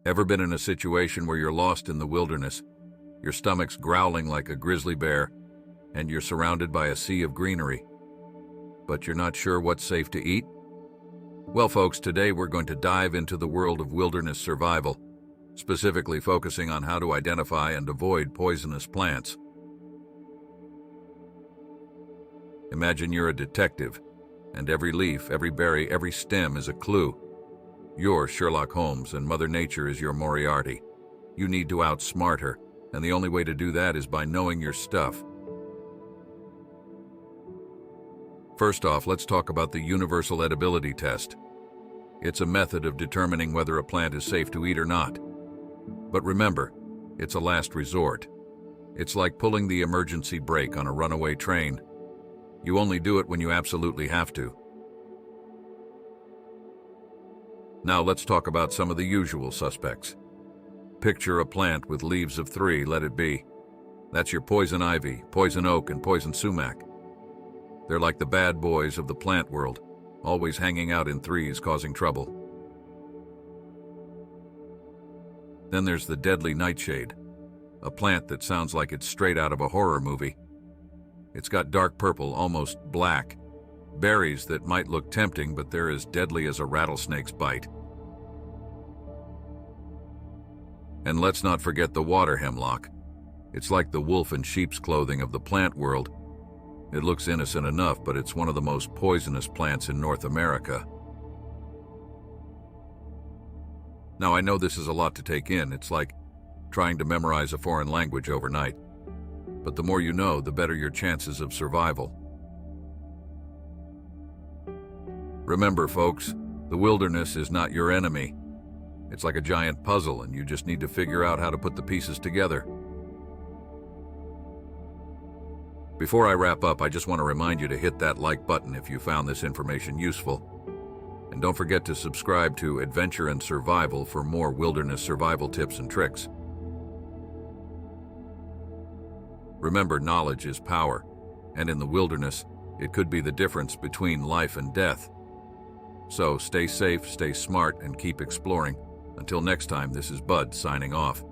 Ever been in a situation where you're lost in the wilderness, your stomach's growling like a grizzly bear, and you're surrounded by a sea of greenery, but you're not sure what's safe to eat? Well, folks, today we're going to dive into the world of wilderness survival, specifically focusing on how to identify and avoid poisonous plants. Imagine you're a detective, and every leaf, every berry, every stem is a clue. You're Sherlock Holmes, and Mother Nature is your Moriarty. You need to outsmart her, and the only way to do that is by knowing your stuff. First off, let's talk about the universal edibility test. It's a method of determining whether a plant is safe to eat or not. But remember, it's a last resort. It's like pulling the emergency brake on a runaway train. You only do it when you absolutely have to. Now let's talk about some of the usual suspects. Picture a plant with leaves of 3, let it be. That's your poison ivy, poison oak, and poison sumac. They're like the bad boys of the plant world, always hanging out in 3s causing trouble. Then there's the deadly nightshade, a plant that sounds like it's straight out of a horror movie. It's got dark purple, almost black, berries that might look tempting, but they're as deadly as a rattlesnake's bite. And let's not forget the water hemlock. It's like the wolf in sheep's clothing of the plant world. It looks innocent enough, but it's one of the most poisonous plants in North America. Now, I know this is a lot to take in. It's like trying to memorize a foreign language overnight. But the more you know, the better your chances of survival. Remember, folks, the wilderness is not your enemy. It's like a giant puzzle, and you just need to figure out how to put the pieces together. Before I wrap up, I just want to remind you to hit that like button if you found this information useful. And don't forget to subscribe to Adventure and Survival for more wilderness survival tips and tricks. Remember, knowledge is power, and in the wilderness, it could be the difference between life and death. So stay safe, stay smart, and keep exploring. Until next time, this is Bud signing off.